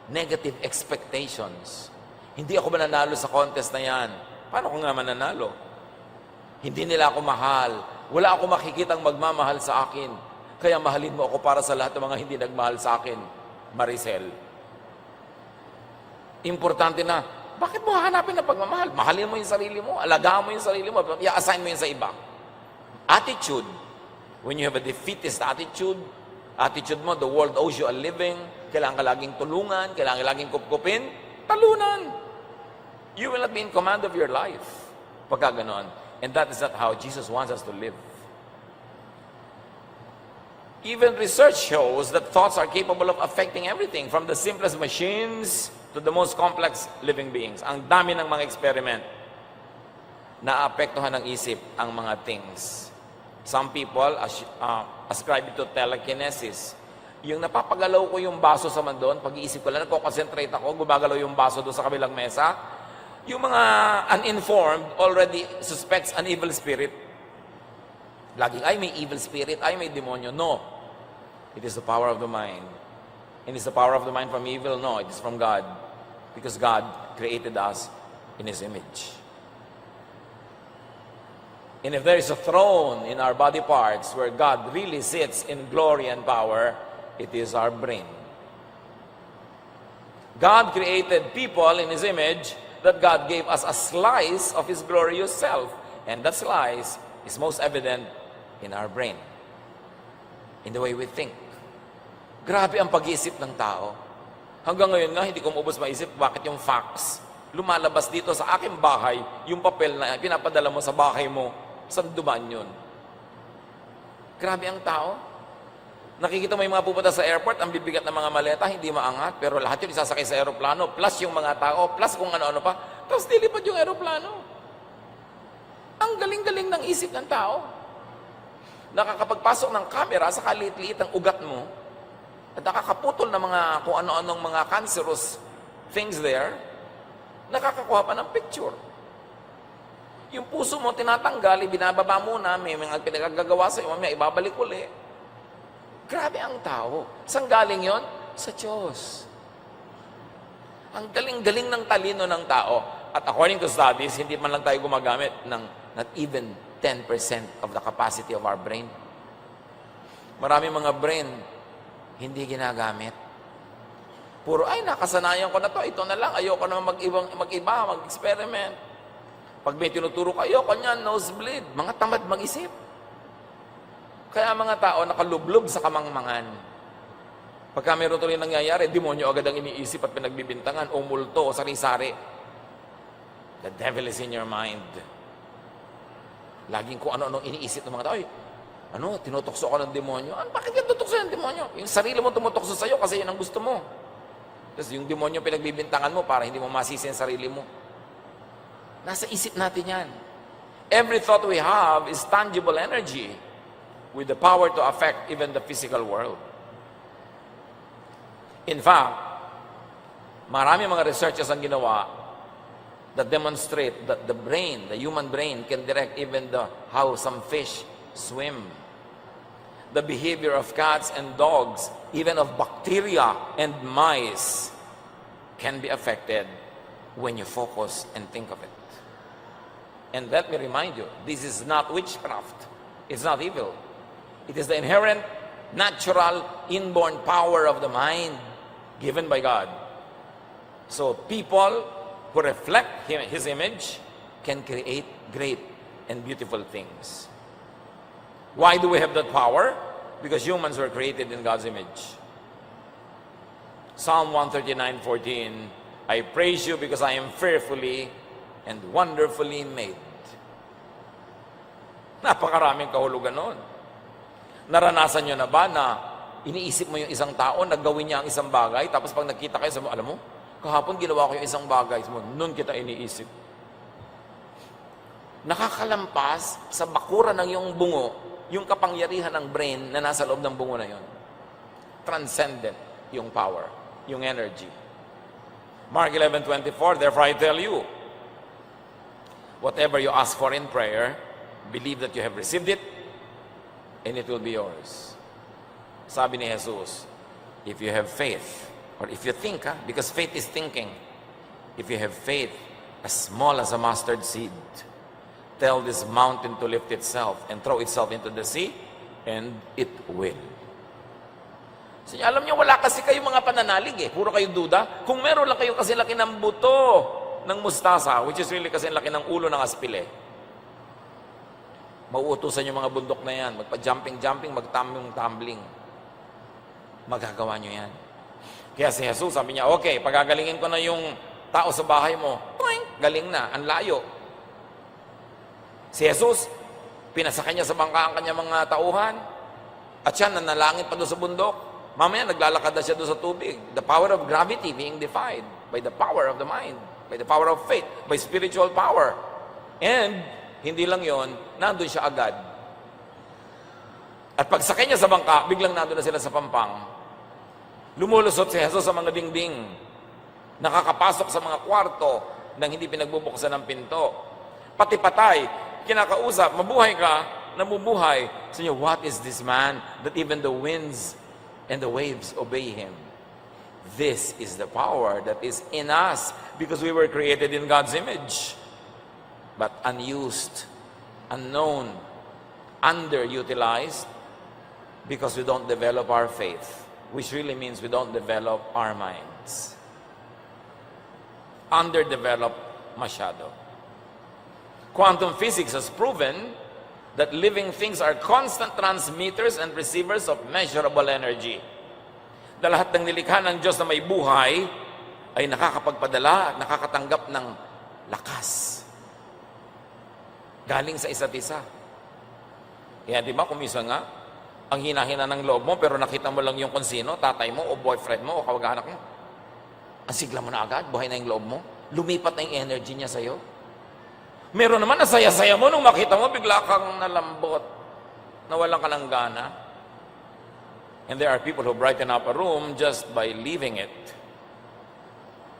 negative expectations. Hindi ako mananalo sa contest na yan. Paano ko nga mananalo? Hindi nila ako mahal. Wala ako makikitang magmamahal sa akin. Kaya mahalin mo ako para sa lahat ng mga hindi nagmahal sa akin. Maricel. Importante na, bakit mo hahanapin na pagmamahal? Mahalin mo yung sarili mo, alagaan mo yung sarili mo, i-assign mo yun sa iba. Attitude. When you have a defeatist attitude mo, the world owes you a living, kailangan ka laging tulungan, kailangan ka laging kupkupin, talunan. You will not be in command of your life. Pagka ganon. And that is not how Jesus wants us to live. Even research shows that thoughts are capable of affecting everything, from the simplest machines to the most complex living beings. Ang dami ng mga experiment na apektuhan ng isip ang mga things. Some people ascribe it to telekinesis. Yung napapagalaw ko yung baso sa mandon, pag-iisip ko lang, nagko-concentrate ako, gumagalaw yung baso doon sa kabilang mesa. Yung mga uninformed already suspects an evil spirit. Laging, ay may evil spirit, ay may demonyo. No. It is the power of the mind. And is the power of the mind from evil? No, it is from God. Because God created us in His image. And if there is a throne in our body parts where God really sits in glory and power, it is our brain. God created people in His image that God gave us a slice of His glorious self. And that slice is most evident in our brain. In the way we think. Grabe ang pag-iisip ng tao. Hanggang ngayon nga, hindi ko maubos maisip bakit yung fax lumalabas dito sa aking bahay, yung papel na pinapadala mo sa bahay mo, saan dumaan yun? Grabe ang tao. Nakikita mo yung mga pupunta sa airport, ang bibigat ng mga maleta, hindi maangat, pero lahat yun isasakay sa aeroplano, plus yung mga tao, plus kung ano-ano pa, tapos dilipad yung aeroplano. Ang galing-galing ng isip ng tao. Nakakapagpasok ng camera sa kaliit-liit ang ugat mo, at nakakaputol ng mga kung ano-anong mga cancerous things there, nakakakuha pa ng picture. Yung puso mo, tinatanggal, binababa muna, may mga pinagagagawa sa iyo, may ibabalik uli. Grabe ang tao. Saan galing yon? Sa Diyos. Ang galing-galing ng talino ng tao. At according to studies, hindi man lang tayo gumagamit ng not even 10% of the capacity of our brain. Marami mga brain, hindi ginagamit. Puro, ay, nakasanayan ko na to, ito na lang, ayoko naman mag-iba, mag-experiment. Pag may tinuturo ko, ayoko niyan, nosebleed. Mga tamad mag-isip. Kaya mga tao nakalublob sa kamangmangan. Pagka mayroon tuloy nangyayari, demonyo agad ang iniisip at pinagbibintangan, o multo, o sari-sari. The devil is in your mind. Laging kung ano-ano iniisip ng mga tao, tinutokso ka ng demonyo. Bakit ka tutokso ng demonyo? Yung sarili mo tumutokso sa'yo kasi yun ang gusto mo. Tapos yung demonyo pinagbibintangan mo para hindi mo masisi ang sarili mo. Nasa isip natin yan. Every thought we have is tangible energy with the power to affect even the physical world. In fact, marami mga researchers ang ginawa that demonstrate that the brain, the human brain, can direct even how some fish swim. The behavior of cats and dogs, even of bacteria and mice, can be affected when you focus and think of it. And let me remind you, this is not witchcraft. It's not evil. It is the inherent, natural, inborn power of the mind given by God. So people who reflect His image can create great and beautiful things. Why do we have that power? Because humans were created in God's image. Psalm 139:14, I praise you because I am fearfully and wonderfully made. Napakaraming kahulugan noon. Naranasan nyo na ba na iniisip mo yung isang tao, naggawin niya ang isang bagay, tapos pag nagkita kayo, sabi mo, alam mo, kahapon ginawa ko yung isang bagay, sabi mo, noon kita iniisip. Nakakalampas sa bakura ng iyong bungo, yung kapangyarihan ng brain na nasa loob ng bungo na yon. Transcendent yung power, yung energy. Mark 11:24, therefore I tell you, whatever you ask for in prayer, believe that you have received it, and it will be yours. Sabi ni Jesus, if you have faith, or if you think, because faith is thinking, if you have faith as small as a mustard seed, tell this mountain to lift itself and throw itself into the sea, and it will. So, alam niyo, wala kasi kayo mga pananalig Puro kayo duda. Kung meron lang kayo kasi laki ng buto ng mustasa, which is really kasi laki ng ulo ng aspile, mauutusan yung mga bundok na yan. Magpa-jumping-jumping, mag-tumbling-tumbling. Magagawa nyo yan. Kaya si Jesus, sabi niya, okay, pagagalingin ko na yung tao sa bahay mo. Toink! galing na, ang layo. Si Jesus, pinasakay niya sa bangka ang kanyang mga tauhan, at siya nanalangin pa doon sa bundok. Mamaya naglalakad na siya doon sa tubig. The power of gravity being defied by the power of the mind, by the power of faith, by spiritual power. And, hindi lang yon, nandun siya agad. At pagsakay niya sa bangka, biglang nandun na sila sa pampang. Lumulusot si Jesus sa mga dingding. Nakakapasok sa mga kwarto nang hindi pinagbubuksan ng pinto. Pati patay, kinakausap, mabuhay ka, namubuhay. So niya, what is this man that even the winds and the waves obey him? This is the power that is in us because we were created in God's image. But unused, unknown, underutilized, because we don't develop our faith, which really means we don't develop our minds. Underdeveloped masyado. Quantum physics has proven that living things are constant transmitters and receivers of measurable energy. Na lahat ng nilikha ng Diyos na may buhay ay nakakapagpadala at nakakatanggap ng lakas. Galing sa isa't isa. Kaya di ba, kumisa nga, ang hinahina ng loob mo, pero nakita mo lang yung kung sino, tatay mo, o boyfriend mo, o kawag-anak mo. Ang sigla mo na agad, buhay na yung loob mo. Lumipat na yung energy niya sa'yo. Meron naman, nasaya-saya mo, nung makita mo, bigla kang nalambot. Nawalan ka ng gana. And there are people who brighten up a room just by leaving it.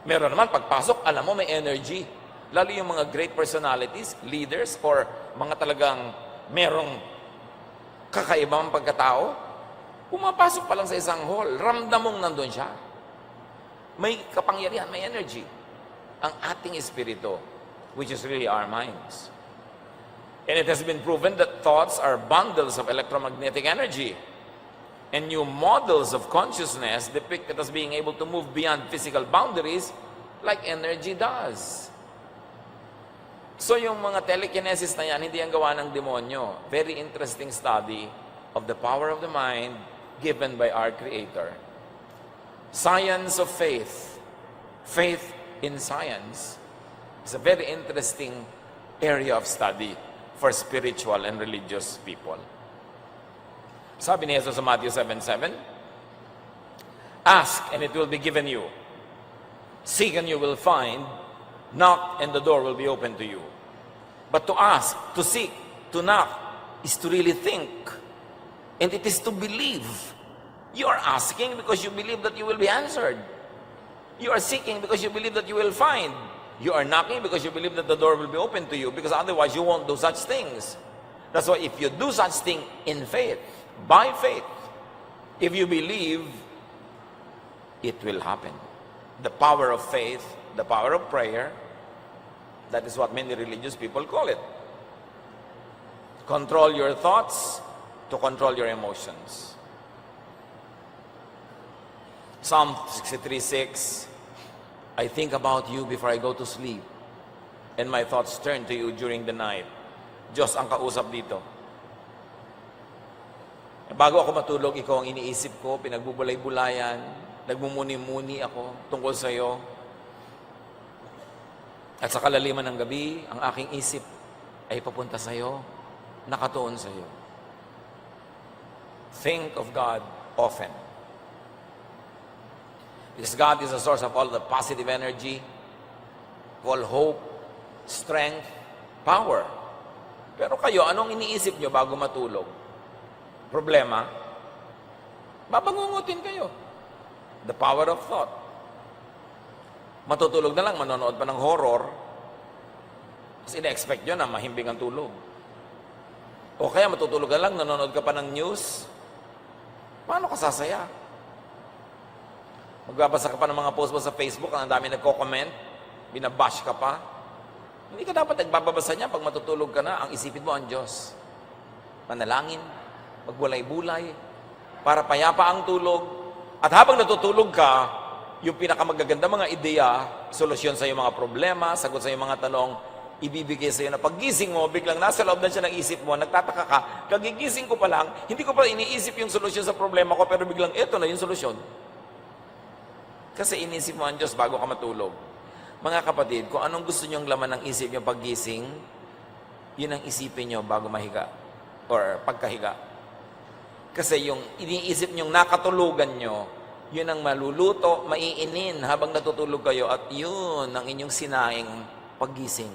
Meron naman, pagpasok, alam mo, may energy. Lalo yung mga great personalities, leaders, or mga talagang merong kakaibang pagkatao, pumapasok pa lang sa isang hall, ramdam mong nandun siya. May kapangyarihan, may energy. Ang ating espiritu, which is really our minds. And it has been proven that thoughts are bundles of electromagnetic energy. And new models of consciousness depicted as being able to move beyond physical boundaries like energy does. So yung mga telekinesis na yan, hindi ang gawa ng demonyo. Very interesting study of the power of the mind given by our Creator. Science of faith. Faith in science is a very interesting area of study for spiritual and religious people. Sabi ni Jesus sa Matthew 7:7, ask and it will be given you. Seek and you will find. Knock and the door will be open to you. But to ask, to seek, to knock is to really think. And it is to believe. You are asking because you believe that you will be answered. You are seeking because you believe that you will find. You are knocking because you believe that the door will be open to you, because otherwise you won't do such things. That's why if you do such thing in faith, by faith, if you believe, it will happen. The power of faith, the power of prayer, that is what many religious people call it. Control your thoughts to control your emotions. Psalm 63:6, I think about you before I go to sleep, and my thoughts turn to you during the night. Diyos ang kausap dito. Bago ako matulog, ikaw ang iniisip ko, pinagbubulay-bulayan, nagmumuni-muni ako tungkol sa iyo. At sa kalaliman ng gabi, ang aking isip ay papunta sa iyo, nakatuon sa iyo. Think of God often. Because God is the source of all the positive energy, all hope, strength, power. Pero kayo, anong iniisip nyo bago matulog? Problema? Babangungutin kayo. The power of thought. Matutulog na lang, manonood pa ng horror, kasi ina-expect nyo na mahimbing ang tulog. O kaya matutulog na lang, nanonood ka pa ng news, paano ka sasaya? Magbabasa ka pa ng mga post mo sa Facebook, ang dami nagko-comment, binabash ka pa. Hindi ka dapat nagbababasa niya pag matutulog ka na, ang isipin mo ang Diyos. Manalangin, magbulay-bulay, para payapa ang tulog. At habang natutulog ka, yung pinakamagaganda mga ideya, solusyon sa iyong mga problema, sagot sa iyong mga tanong, ibibigay sa iyo na paggising mo, biglang nasa loob na siya ng isip mo, nagtataka ka, kagigising ko pa lang, hindi ko pa iniisip yung solusyon sa problema ko, pero biglang eto na yung solusyon. Kasi inisip mo ang Diyos bago ka matulog. Mga kapatid, kung anong gusto nyong laman ng isip nyo paggising, yun ang isipin nyo bago mahiga or pagkahiga. Kasi yung iniisip nyong nakatulugan nyo, yun ang maluluto, maiinin habang natutulog kayo at yun ang inyong sinaing paggising.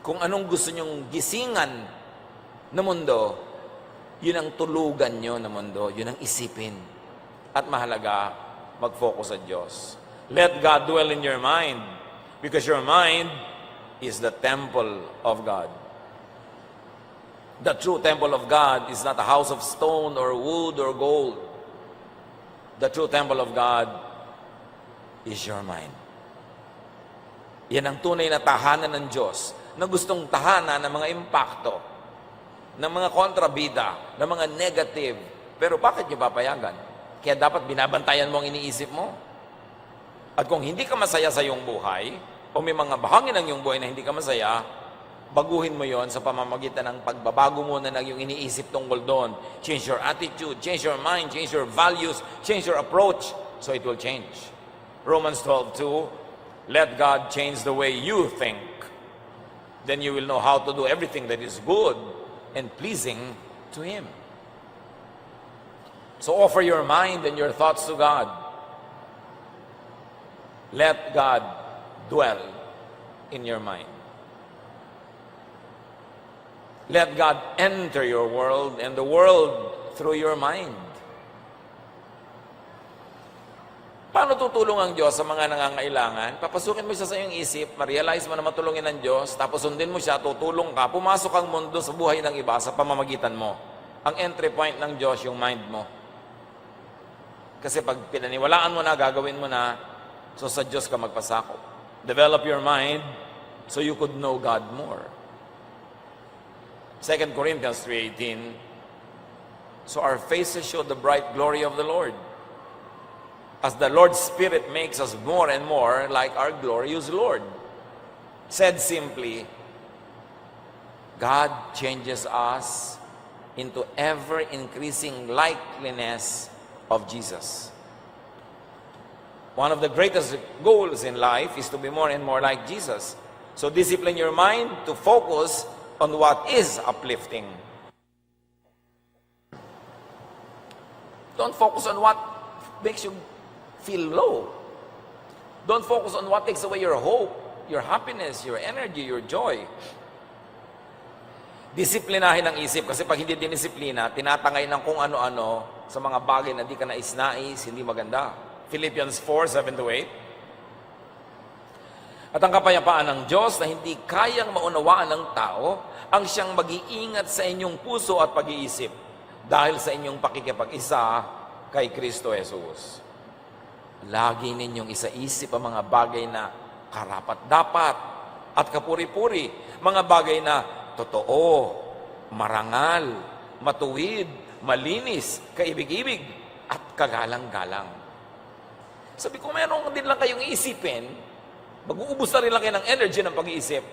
Kung anong gusto nyong gisingan na mundo, yun ang tulugan nyo na mundo, yun ang isipin. At mahalaga, mag-focus sa Diyos. Let God dwell in your mind because your mind is the temple of God. The true temple of God is not a house of stone or wood or gold. The true temple of God is your mind. Yan ang tunay na tahanan ng Diyos na gustong tahanan ng mga impakto, ng mga kontrabida, ng mga negative. Pero bakit niyo papayagan? Kaya dapat binabantayan mo ang iniisip mo. At kung hindi ka masaya sa iyong buhay, o may mga bahangin ng iyong buhay na hindi ka masaya, baguhin mo yon sa pamamagitan ng pagbabago mo na ng iyong iniisip tungkol doon. Change your attitude, change your mind, change your values, change your approach, so it will change. Romans 12:2, let God change the way you think. Then you will know how to do everything that is good and pleasing to Him. So offer your mind and your thoughts to God. Let God dwell in your mind. Let God enter your world and the world through your mind. Paano tutulong ang Diyos sa mga nangangailangan? Papasukin mo siya sa iyong isip, ma-realize mo na matulungin ng Diyos, tapos sundin mo siya, tutulong ka, pumasok ang mundo sa buhay ng iba sa pamamagitan mo. Ang entry point ng Diyos, yung mind mo. Kasi pag pinaniwalaan mo na, gagawin mo na, so sa Diyos ka magpasakop. Develop your mind so you could know God more. 2 Corinthians 3:18, so our faces show the bright glory of the Lord, as the Lord's Spirit makes us more and more like our glorious Lord. Said simply, God changes us into ever-increasing likeness of Jesus. One of the greatest goals in life is to be more and more like Jesus. So discipline your mind to focus on what is uplifting. Don't focus on what makes you feel low. Don't focus on what takes away your hope, your happiness, your energy, your joy. Disiplinahin ang isip kasi pag hindi dinisiplina, tinatangay ng kung ano-ano sa mga bagay na di ka nais-nais, hindi maganda. Philippians 4:7-8. At ang kapayapaan ng Diyos na hindi kayang maunawaan ng tao, ang siyang mag-iingat sa inyong puso at pag-iisip dahil sa inyong pakikipag-isa kay Kristo Jesus. Lagi ninyong isa-isip ang mga bagay na karapat-dapat at kapuri-puri, mga bagay na totoo, marangal, matuwid, malinis, kaibig-ibig, at kagalang-galang. Sabi ko, meron din lang kayong iisipin, mag-uubos na rin lang kayo ng energy ng pag-iisip.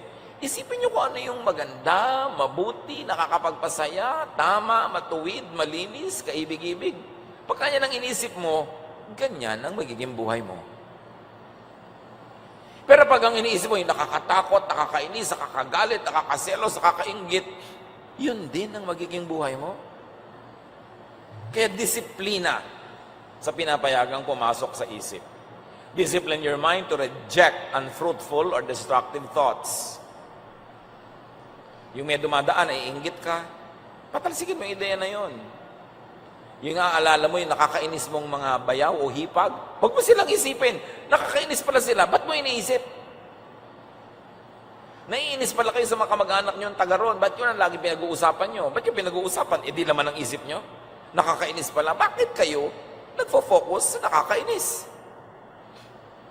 Isipin nyo kung ano yung maganda, mabuti, nakakapagpasaya, tama, matuwid, malinis, kaibig-ibig. Pagka yan ang inisip mo, ganyan ang magiging buhay mo. Pero pag ang iniisip mo yung nakakatakot, nakakainis, nakakagalit, nakakaselos, nakakainggit, yun din ang magiging buhay mo. Kaya disiplina sa pinapayagang pumasok sa isip. Discipline your mind to reject unfruitful or destructive thoughts. Yung may dumadaan, ay inggit ka, patalsikin mo yung ideya na yun. Yung aalala mo, yung nakakainis mong mga bayaw o hipag, huwag mo silang isipin. Nakakainis pala sila, ba't mo iniisip? Naiinis pala kayo sa mga kamag-anak nyo ang taga-ron, ba't yun ang lagi pinag-uusapan nyo? Ba't yung pinag-uusapan? E di laman ang isip nyo? Nakakainis pala, bakit kayo nagfo-focus sa nakakainis?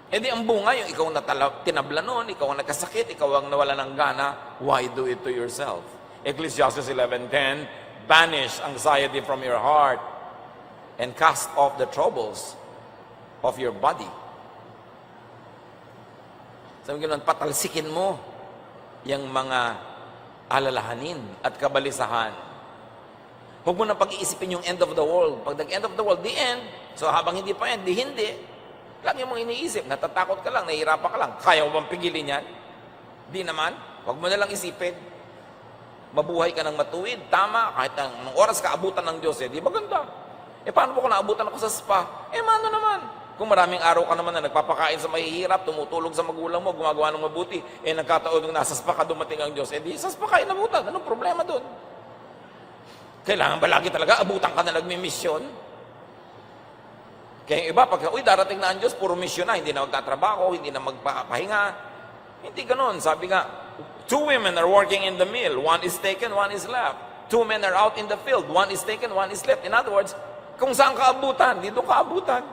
E di ang bunga, yung ikaw na tinabla noon, ikaw ang nagkasakit, ikaw ang nawala ng gana, why do it to yourself? Ecclesiastes 11:10, banish anxiety from your heart and cast off the troubles of your body. Sabi ko nun, patalsikin mo yung mga alalahanin at kabalisahan. Huwag mo na pag-iisipin yung end of the world. Pag nag-end of the world, the end. So habang hindi pa end, di hindi. Lagi mong iniisip, natatakot ka lang, nahihirapan ka lang. Kaya mo bang pigilin yan? Di naman. Huwag mo na lang isipin. Mabuhay ka ng matuwid, tama, kahit ng oras ka abutan ng Diyos, di ba ganda? Paano po kung naabutan ako sa spa? Mano naman. Kung maraming araw ka naman na nagpapakain sa mahihirap, tumutulog sa magulang mo, gumagawa ng mabuti, nagkataon nung nasa spa ka dumating ang Diyos, di sa spa ka inabutan. Anong problema doon? Kailangan ba lagi talaga abutan ka na nagmi-mission? Kaya yung iba, pag darating na ang Diyos, puro mission na, hindi na magtatrabaho, hindi na magpapahinga. Hindi ganun. Sabi nga, 2 women are working in the mill. 1 is taken, 1 is left. 2 men are out in the field. 1 is taken, 1 is left. In other words, kung saan ka abutan, dito ka abutan.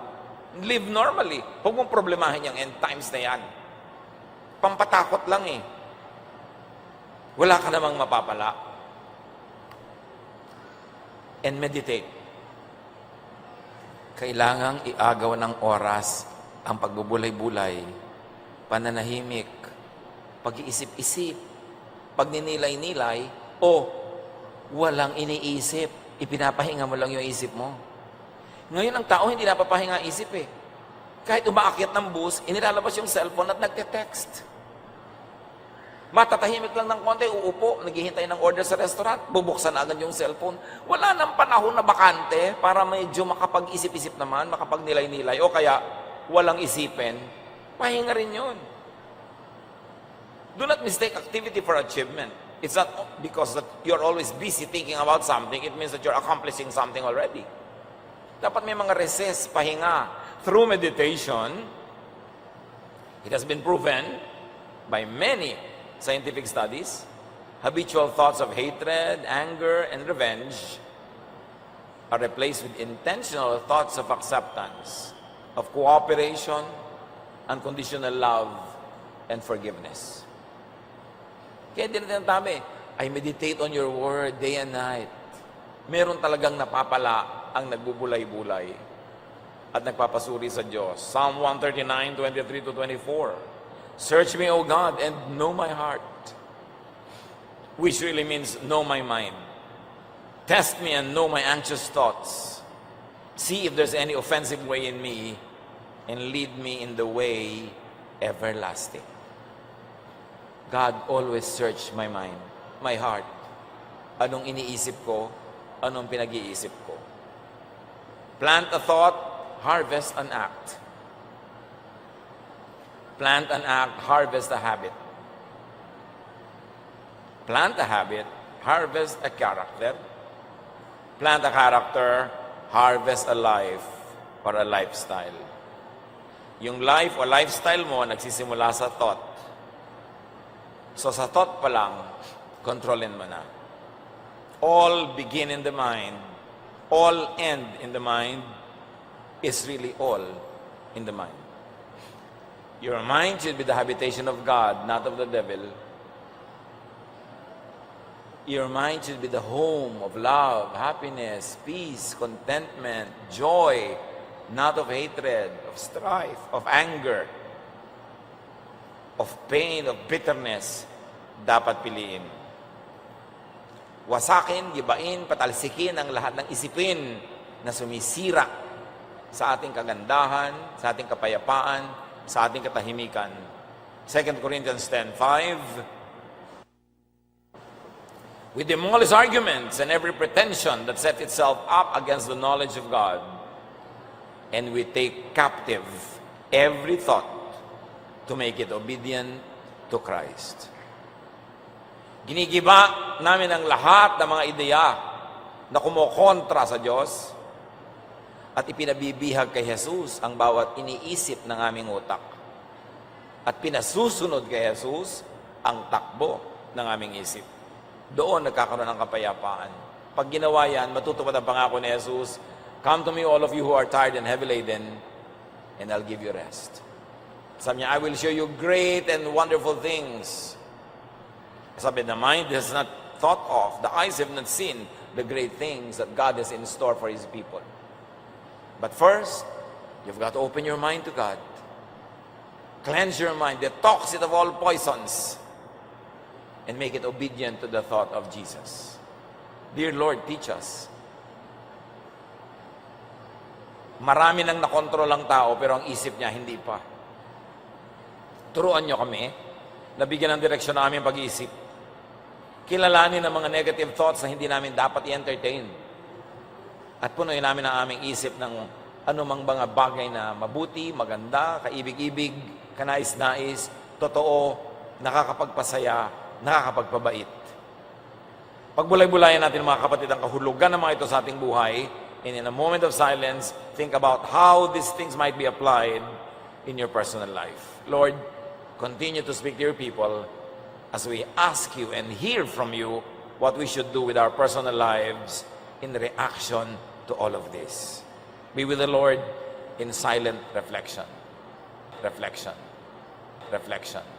Live normally. Huwag mong problemahin yung end times na yan. Pampatakot lang eh. Wala ka namang mapapala. And meditate. Kailangang iagaw ng oras ang pagbubulay-bulay, pananahimik, pag-iisip-isip, pagninilay-nilay, o walang iniisip, ipinapahinga mo lang yung isip mo. Ngayon ang tao hindi napapahinga isip eh. Kahit umaakyat ng bus, inilalabas yung cellphone at nagte-text. Matatahimik lang ng konti, uupo, naghihintay ng order sa restaurant, bubuksan na agad yung cellphone. Wala nang panahon na bakante para medyo makapag-isip-isip naman, makapagnilay-nilay, o kaya walang isipin. Pahinga rin yun. Do not mistake activity for achievement. It's not because that you're always busy thinking about something, it means that you're accomplishing something already. Dapat may mga recess, pahinga. Through meditation, it has been proven by many scientific studies, habitual thoughts of hatred, anger, and revenge are replaced with intentional thoughts of acceptance, of cooperation, unconditional love, and forgiveness. Kaya din natin tabi, I meditate on your word day and night. Meron talagang napapala ang nagbubulay-bulay at nagpapasuri sa Diyos. Psalm 139, 23-24. Search me, O God, and know my heart, which really means know my mind. Test me and know my anxious thoughts. See if there's any offensive way in me, and lead me in the way everlasting. God always search my mind, my heart. Anong iniisip ko, anong pinag-iisip ko. Plant a thought, harvest an act. Plant an act, harvest a habit. Plant a habit, harvest a character. Plant a character, harvest a life or a lifestyle. Yung life o lifestyle mo nagsisimula sa thought. So sa thought pa lang, kontrolin mo na. All begin in the mind. All end in the mind is really all in the mind. Your mind should be the habitation of God, not of the devil. Your mind should be the home of love, happiness, peace, contentment, joy, not of hatred, of strife, of anger, of pain, of bitterness. Dapat piliin. Wasakin, gibain, patalsikin ang lahat ng isipin na sumisira sa ating kagandahan, sa ating kapayapaan, sa ating katahimikan. 2 Corinthians 10:5. We demolish arguments and every pretension that sets itself up against the knowledge of God, and we take captive every thought to make it obedient to Christ. Ginigiba namin ang lahat ng mga ideya na kumokontra sa Diyos at ipinabibihag kay Jesus ang bawat iniisip ng aming utak. At pinasusunod kay Jesus ang takbo ng aming isip. Doon nagkakaroon ng kapayapaan. Pag ginawa yan, matutupad ang pangako ni Jesus, come to me all of you who are tired and heavy laden, and I'll give you rest. Sabi niya, I will show you great and wonderful things. Sabi, the mind has not thought of, the eyes have not seen the great things that God has in store for His people. But first, you've got to open your mind to God. Cleanse your mind, detox it of all poisons, and make it obedient to the thought of Jesus. Dear Lord, teach us. Marami nang nakontrol ang tao, pero ang isip niya hindi pa. Turuan nyo kami, nabigyan ng direksyon namin pag-iisip. Kilalanin ang mga negative thoughts na hindi namin dapat i-entertain. At punuin namin ang aming isip ng anumang mga bagay na mabuti, maganda, kaibig-ibig, kanais-nais, totoo, nakakapagpasaya, nakakapagpabait. Pagbulay-bulayan natin mga kapatid ang kahulugan ng mga ito sa ating buhay, and in a moment of silence, think about how these things might be applied in your personal life. Lord, continue to speak to your people as we ask you and hear from you what we should do with our personal lives in reaction to all of this. Be with the Lord in silent reflection. Reflection. Reflection.